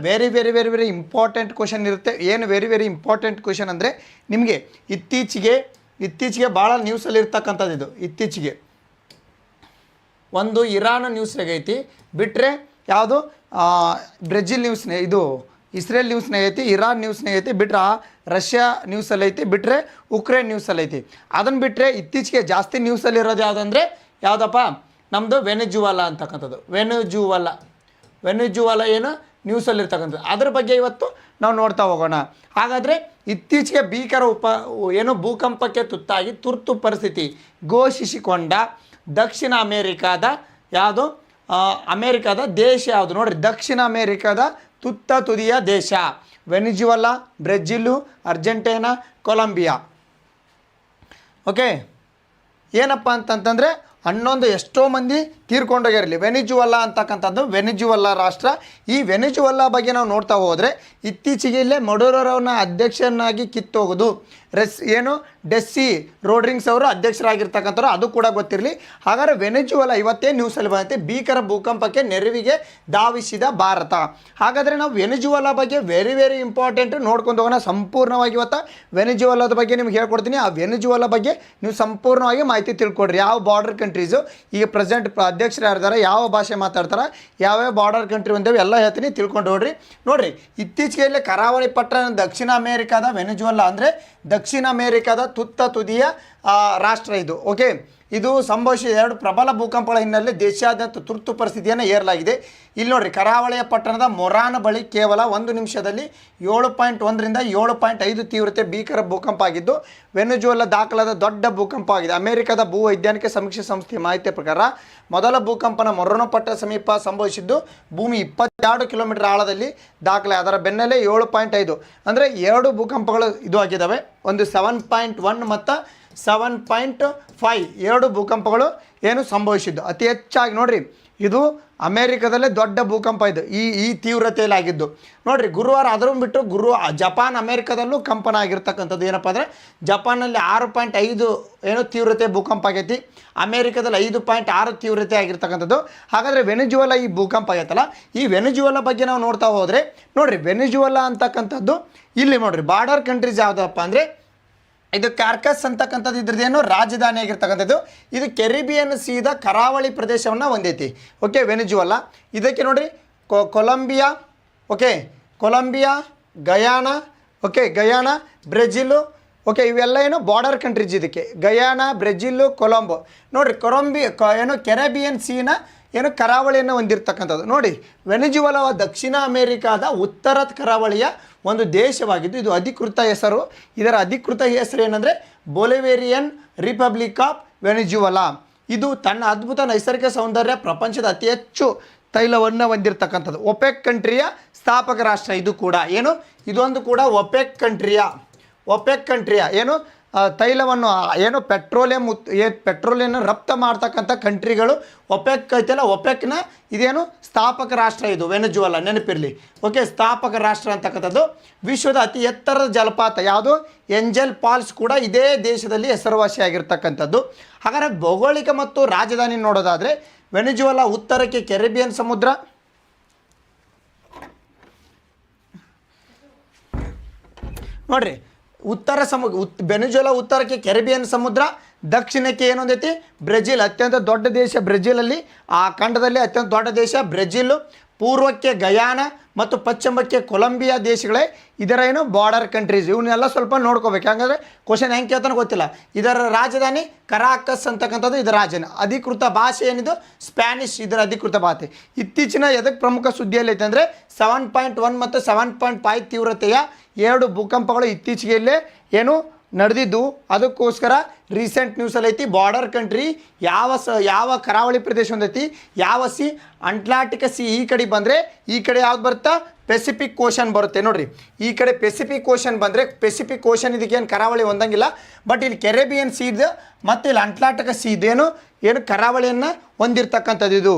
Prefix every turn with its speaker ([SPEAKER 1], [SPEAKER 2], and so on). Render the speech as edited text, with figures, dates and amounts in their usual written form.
[SPEAKER 1] Very very very very important question ಇರುತ್ತೆ. ಏನು very very important question ಅಂದರೆ ನಿಮಗೆ ಇತ್ತೀಚೆಗೆ ಭಾಳ ನ್ಯೂಸಲ್ಲಿ ಇರ್ತಕ್ಕಂಥದ್ದು ಇದು. ಇತ್ತೀಚೆಗೆ ಒಂದು ಇರಾನ್ ನ್ಯೂಸ್ನಾಗ ಐತಿ, ಬಿಟ್ಟರೆ ಯಾವುದು ಬ್ರೆಜಿಲ್ ನ್ಯೂಸ್ನ, ಇದು ಇಸ್ರೇಲ್ ನ್ಯೂಸ್ನಾಗ ಐತಿ, ಇರಾನ್ ನ್ಯೂಸ್ನಾಗ ಐತಿ, ಬಿಟ್ಟರೆ ರಷ್ಯಾ ನ್ಯೂಸಲ್ಲಿ ಐತಿ, ಬಿಟ್ಟರೆ ಉಕ್ರೇನ್ ನ್ಯೂಸಲ್ಲಿ ಐತಿ. ಅದನ್ನು ಬಿಟ್ಟರೆ ಇತ್ತೀಚೆಗೆ ಜಾಸ್ತಿ ನ್ಯೂಸಲ್ಲಿ ಇರೋದು ಯಾವುದಂದರೆ ಯಾವುದಪ್ಪ, ನಮ್ಮದು ವೆನೆಜುವಾಲಾ ಅಂತಕ್ಕಂಥದ್ದು. ವೆನೆಜುವಾಲಾ ಏನು ನ್ಯೂಸಲ್ಲಿ ಇರ್ತಕ್ಕಂಥದ್ದು, ಅದ್ರ ಬಗ್ಗೆ ಇವತ್ತು ನಾವು ನೋಡ್ತಾ ಹೋಗೋಣ. ಹಾಗಾದರೆ ಇತ್ತೀಚೆಗೆ ಭೀಕರ ಭೂಕಂಪಕ್ಕೆ ತುತ್ತಾಗಿ ತುರ್ತು ಪರಿಸ್ಥಿತಿ ಘೋಷಿಸಿಕೊಂಡ ದಕ್ಷಿಣ ಅಮೇರಿಕಾದ ಅಮೇರಿಕಾದ ದೇಶ ಯಾವುದು ನೋಡ್ರಿ? ದಕ್ಷಿಣ ಅಮೇರಿಕಾದ ತುದಿಯ ದೇಶ ವೆನೆಜುವಾಲಾ, ಬ್ರೆಜಿಲು, ಅರ್ಜೆಂಟೈನಾ, ಕೊಲಂಬಿಯಾ. ಓಕೆ, ಏನಪ್ಪ ಅಂತಂತಂದರೆ ಎಷ್ಟೋ ಮಂದಿ ತೀರ್ಕೊಂಡೋಗಿರಲಿ. ವೆನೆಜುವಾಲಾ ಅಂತಕ್ಕಂಥದ್ದು ವೆನೆಜುವಾಲಾ ರಾಷ್ಟ್ರ. ಈ ವೆನೆಜುವಾಲಾ ಬಗ್ಗೆ ನಾವು ನೋಡ್ತಾ ಹೋದರೆ ಇತ್ತೀಚೆಗೆ ಇಲ್ಲೇ ಮಡುರವರನ್ನ ಅಧ್ಯಕ್ಷನಾಗಿ ಕಿತ್ತೋಗೋದು, ಡೆಸ್ಸಿ ರೋಡ್ರಿಂಗ್ಸ್ ಅವರು ಅಧ್ಯಕ್ಷರಾಗಿರ್ತಕ್ಕಂಥವ್ರು, ಅದು ಕೂಡ ಗೊತ್ತಿರಲಿ. ಹಾಗಾದರೆ ವೆನೆಜುವಾಲಾ ಇವತ್ತೇ ನ್ಯೂಸಲ್ಲಿ ಬಂದೈತೆ, ಭೀಕರ ಭೂಕಂಪಕ್ಕೆ ನೆರವಿಗೆ ಧಾವಿಸಿದ ಭಾರತ. ಹಾಗಾದರೆ ನಾವು ವೆನೆಜುವಾಲಾ ಬಗ್ಗೆ ವೆರಿ ವೆರಿ ಇಂಪಾರ್ಟೆಂಟ್ ನೋಡ್ಕೊಂಡು ಹೋಗೋಣ ಸಂಪೂರ್ಣವಾಗಿ. ಇವತ್ತು ವೆನೆಜುವಾಲಾದ ಬಗ್ಗೆ ನಿಮ್ಗೆ ಹೇಳ್ಕೊಡ್ತೀನಿ. ಆ ವೆನೆಜುವಾಲಾ ಬಗ್ಗೆ ನೀವು ಸಂಪೂರ್ಣವಾಗಿ ಮಾಹಿತಿ ತಿಳ್ಕೊಡ್ರಿ. ಯಾವ ಬಾರ್ಡರ್ ಕಂಟ್ರೀಸು ಈಗ ಪ್ರೆಸೆಂಟ್ ಅಧ್ಯಕ್ಷರು ಯಾರಿದ್ದಾರೆ, ಯಾವ ಭಾಷೆ ಮಾತಾಡ್ತಾರೆ, ಯಾವ್ಯಾವ ಬಾರ್ಡರ್ ಕಂಟ್ರಿ ಬಂದೇವೆ ಎಲ್ಲ ಹೇಳ್ತೀನಿ, ತಿಳ್ಕೊಂಡು ನೋಡ್ರಿ. ಇತ್ತೀಚೆಗೆ ಕರಾವಳಿ ಪಟ್ಟಣ ದಕ್ಷಿಣ ಅಮೇರಿಕಾದ ವೆನೆಜುವಾಲಾ ಅಂದರೆ ದಕ್ಷಿಣ ಅಮೇರಿಕಾದ ತುದಿಯ ರಾಷ್ಟ್ರ ಇದು. ಓಕೆ, ಇದು ಸಂಭವಿಸಿದ 2 ಪ್ರಬಲ ಭೂಕಂಪಗಳ ಹಿನ್ನೆಲೆ ದೇಶಾದ್ಯಂತ ತುರ್ತು ಪರಿಸ್ಥಿತಿಯನ್ನು ಏರಲಾಗಿದೆ. ಇಲ್ಲಿ ನೋಡ್ರಿ, ಕರಾವಳಿಯ ಪಟ್ಟಣದ ಮೊರಾನ್ ಬಳಿ ಕೇವಲ 1 ನಿಮಿಷದಲ್ಲಿ 7.1ರಿಂದ 7.5 ತೀವ್ರತೆ ಭೀಕರ ಭೂಕಂಪ ಆಗಿದ್ದು ವೆನೆಜುವಾಲಾ ದಾಖಲಾದ ದೊಡ್ಡ ಭೂಕಂಪ ಆಗಿದೆ. ಅಮೆರಿಕದ ಭೂ ವೈಜ್ಞಾನಿಕ ಸಮೀಕ್ಷೆ ಸಂಸ್ಥೆಯ ಮಾಹಿತಿಯ ಪ್ರಕಾರ ಮೊದಲ ಭೂಕಂಪನ ಮೊರನೋ ಪಟ್ಟಣ ಸಮೀಪ ಸಂಭವಿಸಿದ್ದು ಭೂಮಿ 22 ಕಿಲೋಮೀಟರ್ ಆಳದಲ್ಲಿ ದಾಖಲೆ. ಅದರ ಬೆನ್ನಲ್ಲೇ 7.5 ಅಂದರೆ 2 ಭೂಕಂಪಗಳು ಇದು ಆಗಿದ್ದಾವೆ. ಒಂದು 7.1 ಮತ್ತು 7.5 2 ಭೂಕಂಪಗಳು ಸಂಭವಿಸಿದ್ದು. ಅತಿ ಹೆಚ್ಚಾಗಿ ನೋಡ್ರಿ, ಇದು ಅಮೇರಿಕಾದಲ್ಲೇ ದೊಡ್ಡ ಭೂಕಂಪ ಇದು ಈ ತೀವ್ರತೆಯಲ್ಲಿ ಆಗಿದ್ದು. ನೋಡ್ರಿ, ಗುರುವಾರ ಅದನ್ನು ಬಿಟ್ಟು ಜಪಾನ್ ಅಮೇರಿಕಾದಲ್ಲೂ ಕಂಪನ ಆಗಿರ್ತಕ್ಕಂಥದ್ದು. ಏನಪ್ಪ ಅಂದರೆ ಜಪಾನಲ್ಲಿ 6.5 ತೀವ್ರತೆ ಭೂಕಂಪ ಆಗೈತಿ, ಅಮೇರಿಕಾದಲ್ಲಿ 5.6 ತೀವ್ರತೆ ಆಗಿರ್ತಕ್ಕಂಥದ್ದು. ಹಾಗಾದರೆ ವೆನೆಜುವಾಲಾ ಈ ಭೂಕಂಪ ಆಗೈತಲ್ಲ, ಈ ವೆನೆಜುವಾಲಾ ಬಗ್ಗೆ ನಾವು ನೋಡ್ತಾ ಹೋದರೆ ನೋಡ್ರಿ, ವೆನೆಜುವಾಲಾ ಅಂತಕ್ಕಂಥದ್ದು ಇಲ್ಲಿ ನೋಡ್ರಿ ಬಾರ್ಡರ್ ಕಂಟ್ರೀಸ್ ಯಾವುದಪ್ಪ ಅಂದರೆ ಇದು ಕಾರ್ಕಸ್ ಅಂತಕ್ಕಂಥದ್ದು ಇದ್ರದ್ದೇನು ರಾಜಧಾನಿ ಆಗಿರ್ತಕ್ಕಂಥದ್ದು. ಇದು ಕೆರಿಬಿಯನ್ ಸೀದ ಕರಾವಳಿ ಪ್ರದೇಶವನ್ನು ಹೊಂದೈತಿ. Okay, Venezuela. ಇದಕ್ಕೆ ನೋಡ್ರಿ Colombia, okay, Colombia, Guyana, okay, Guyana, Brazil, okay, ಇವೆಲ್ಲ ಬಾರ್ಡರ್ ಕಂಟ್ರೀಸ್. ಇದಕ್ಕೆ ಗಯಾನಾ, ಬ್ರೆಜಿಲು, ಕೊಲಂಬೋ ನೋಡ್ರಿ. ಕೆರಿಬಿಯನ್ ಸೀನ ಕರಾವಳಿಯನ್ನು ಹೊಂದಿರತಕ್ಕಂಥದ್ದು. ನೋಡಿ, ವೆನೆಜುವಾಲಾ ದಕ್ಷಿಣ ಅಮೇರಿಕಾದ ಉತ್ತರ ಕರಾವಳಿಯ ಒಂದು ದೇಶವಾಗಿದ್ದು ಇದು ಅಧಿಕೃತ ಹೆಸರು. ಇದರ ಅಧಿಕೃತ ಹೆಸರು ಏನಂದರೆ ಬೊಲಿವೇರಿಯನ್ ರಿಪಬ್ಲಿಕ್ ಆಫ್ ವೆನೆಜುವಾಲಾ. ಇದು ತನ್ನ ಅದ್ಭುತ ನೈಸರ್ಗಿಕ ಸೌಂದರ್ಯ, ಪ್ರಪಂಚದ ಅತಿ ಹೆಚ್ಚು ತೈಲವನ್ನು ಹೊಂದಿರತಕ್ಕಂಥದ್ದು. ಒಪೆಕ್ ಕಂಟ್ರಿಯ ಸ್ಥಾಪಕ ರಾಷ್ಟ್ರ ಇದು ಕೂಡ. ಇದೊಂದು ಕೂಡ ಒಪೆಕ್ ಕಂಟ್ರಿಯ ತೈಲವನ್ನು ಪೆಟ್ರೋಲಿಯಂ ರಫ್ತು ಮಾಡ್ತಕ್ಕಂಥ ಕಂಟ್ರಿಗಳು ಒಪೆಕ್ ಐತಲ್ಲ, ಒಪೆಕ್ನ ಸ್ಥಾಪಕ ರಾಷ್ಟ್ರ ಇದು ವೆನೆಜುವಾಲಾ, ನೆನಪಿರಲಿ. ಓಕೆ, ಸ್ಥಾಪಕ ರಾಷ್ಟ್ರ ಅಂತಕ್ಕಂಥದ್ದು. ವಿಶ್ವದ ಅತಿ ಎತ್ತರದ ಜಲಪಾತ ಯಾವುದು? ಏಂಜಲ್ ಫಾಲ್ಸ್ ಕೂಡ ಇದೇ ದೇಶದಲ್ಲಿ ಹೆಸರುವಾಸಿಯಾಗಿರ್ತಕ್ಕಂಥದ್ದು. ಹಾಗಾದರೆ ಭೌಗೋಳಿಕ ಮತ್ತು ರಾಜಧಾನಿ ನೋಡೋದಾದರೆ ವೆನೆಜುವಾಲಾ ಉತ್ತರಕ್ಕೆ ಕೆರಿಬಿಯನ್ ಸಮುದ್ರ, ನೋಡ್ರಿ, ವೆನೆಜುವಾಲಾ ಉತ್ತರಕ್ಕೆ ಕೆರಿಬಿಯನ್ ಸಮುದ್ರ, ದಕ್ಷಿಣಕ್ಕೆ ಏನೊಂದೈತಿ ಬ್ರೆಜಿಲ್, ಅತ್ಯಂತ ದೊಡ್ಡ ದೇಶ ಬ್ರೆಜಿಲಲ್ಲಿ, ಆ ಖಂಡದಲ್ಲಿ ಅತ್ಯಂತ ದೊಡ್ಡ ದೇಶ ಬ್ರೆಜಿಲ್. ಪೂರ್ವಕ್ಕೆ ಗಯಾನ ಮತ್ತು ಪಶ್ಚಿಮಕ್ಕೆ ಕೊಲಂಬಿಯಾ ದೇಶಗಳೇ ಇದರ ಬಾರ್ಡರ್ ಕಂಟ್ರೀಸ್. ಇವನ್ನೆಲ್ಲ ಸ್ವಲ್ಪ ನೋಡ್ಕೋಬೇಕು, ಯಾಕಂದರೆ ಕ್ವಶನ್ ಹೆಂಗೆ ಕೇಳ್ತಾನೆ ಗೊತ್ತಿಲ್ಲ. ಇದರ ರಾಜಧಾನಿ ಕರಾಕಸ್ ಅಂತಕ್ಕಂಥದ್ದು ಇದರ ರಾಜಧಾನಿ. ಅಧಿಕೃತ ಭಾಷೆ ಏನಿದು ಸ್ಪ್ಯಾನಿಷ್, ಇದರ ಅಧಿಕೃತ ಭಾಷೆ. ಇತ್ತೀಚಿನ ಎದಕ್ಕೆ ಪ್ರಮುಖ ಸುದ್ದಿಯಲ್ಲಿ ಐತೆ ಅಂದರೆ 7.1 ಮತ್ತು 7.5 ತೀವ್ರತೆಯ 2 ಭೂಕಂಪಗಳು ಇತ್ತೀಚೆಗೆಯಲ್ಲೇ ನಡೆದಿದ್ದು. ಅದಕ್ಕೋಸ್ಕರ ರೀಸೆಂಟ್ ನ್ಯೂಸಲ್ಲಿ ಐತಿ ಬಾರ್ಡರ್ ಕಂಟ್ರಿ ಯಾವ ಕರಾವಳಿ ಪ್ರದೇಶ ಹೊಂದೈತಿ, ಯಾವ ಸಿ, ಅಟ್ಲಾಂಟಿಕ್ ಸಿ. ಈ ಕಡೆ ಬಂದರೆ ಈ ಕಡೆ ಯಾವ್ದು ಬರುತ್ತಾ ಪೆಸಿಫಿಕ್ ಓಷನ್ ಬರುತ್ತೆ. ನೋಡಿರಿ, ಈ ಕಡೆ ಪೆಸಿಫಿಕ್ ಓಷನ್ ಬಂದರೆ ಪೆಸಿಫಿಕ್ ಓಷನ್ ಇದಕ್ಕೇನು ಕರಾವಳಿ ಹೊಂದಂಗಿಲ್ಲ. ಬಟ್ ಇಲ್ಲಿ ಕೆರಿಬಿಯನ್ ಸಿ ಇದು ಮತ್ತು ಇಲ್ಲಿ ಅಟ್ಲಾಂಟಿಕ್ ಸಿ ಇದೇನು ಕರಾವಳಿಯನ್ನು ಹೊಂದಿರತಕ್ಕಂಥದ್ದು ಇದು.